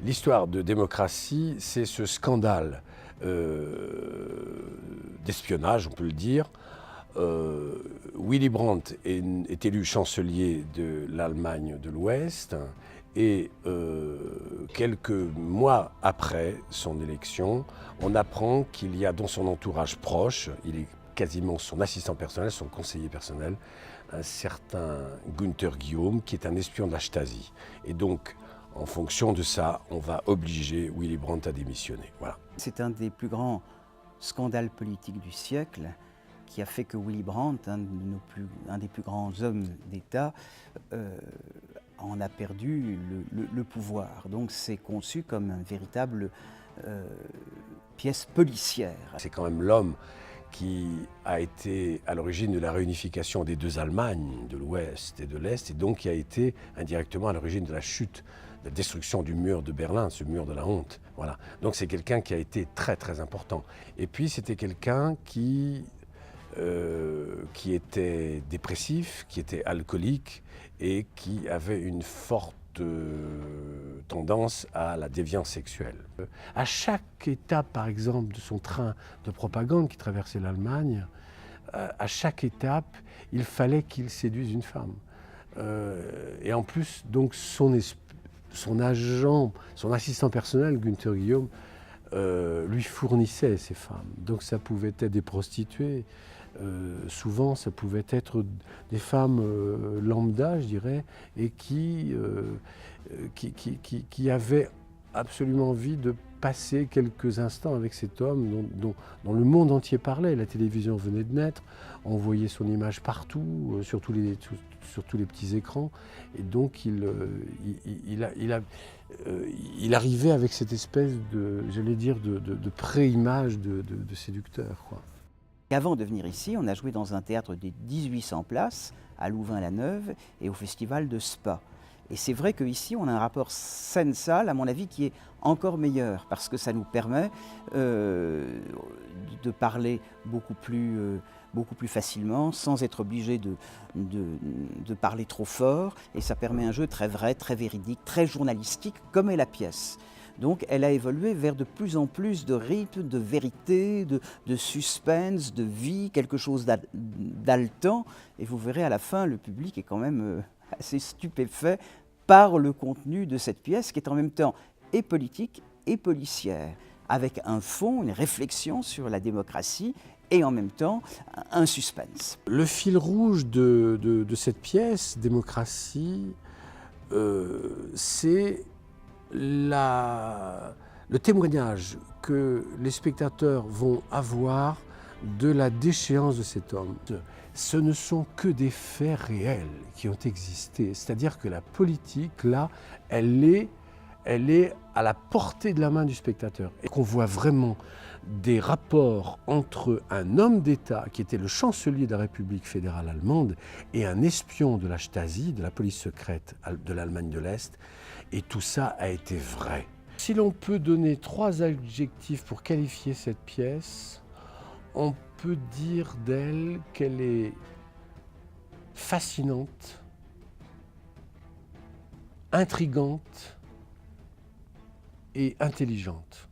L'histoire de démocratie, c'est ce scandale d'espionnage, on peut le dire. Willy Brandt est élu chancelier de l'Allemagne de l'Ouest et quelques mois après son élection, on apprend qu'il y a dans son entourage proche, il est quasiment son assistant personnel, son conseiller personnel, un certain Günther Guillaume qui est un espion de la Stasi. Et donc, en fonction de ça, on va obliger Willy Brandt à démissionner. Voilà. C'est un des plus grands scandales politiques du siècle qui a fait que Willy Brandt, un des plus grands hommes d'État, en a perdu le pouvoir. Donc c'est conçu comme une véritable pièce policière. C'est quand même l'homme qui a été à l'origine de la réunification des deux Allemagnes, de l'Ouest et de l'Est, et donc qui a été indirectement à l'origine de la chute, de la destruction du mur de Berlin, ce mur de la honte. Voilà. Donc c'est quelqu'un qui a été très très important. Et puis c'était quelqu'un qui était dépressif, qui était alcoolique et qui avait une forte tendance à la déviance sexuelle. À chaque étape, par exemple, de son train de propagande qui traversait l'Allemagne, à chaque étape, il fallait qu'il séduise une femme. Et en plus, donc, son agent, son assistant personnel, Günther Guillaume, lui fournissait ces femmes. Donc ça pouvait être des prostituées, souvent ça pouvait être des femmes lambda, je dirais, et qui avaient absolument envie de passer quelques instants avec cet homme dont le monde entier parlait. La télévision venait de naître, on voyait son image partout, sur tous les petits écrans, et donc il arrivait avec cette espèce de, j'allais dire, de pré-image de séducteur, quoi. Avant de venir ici, on a joué dans un théâtre de 1800 places, à Louvain-la-Neuve et au festival de Spa. Et c'est vrai qu'ici, on a un rapport scène-salle, à mon avis, qui est encore meilleur, parce que ça nous permet de parler beaucoup plus facilement, sans être obligé de parler trop fort. Et ça permet un jeu très vrai, très véridique, très journalistique, comme est la pièce. Donc elle a évolué vers de plus en plus de rythme, de vérité, de suspense, de vie, quelque chose d'haletant. Et vous verrez à la fin, le public est quand même assez stupéfait par le contenu de cette pièce qui est en même temps et politique et policière, avec un fond, une réflexion sur la démocratie et en même temps un suspense. Le fil rouge de cette pièce, Démocratie, c'est le témoignage que les spectateurs vont avoir de la déchéance de cet homme. Ce ne sont que des faits réels qui ont existé. C'est-à-dire que la politique, là, elle est à la portée de la main du spectateur. Et qu'on voit vraiment des rapports entre un homme d'État qui était le chancelier de la République fédérale allemande et un espion de la Stasi, de la police secrète de l'Allemagne de l'Est. Et tout ça a été vrai. Si l'on peut donner 3 adjectifs pour qualifier cette pièce, on peut dire d'elle qu'elle est fascinante, intrigante et intelligente.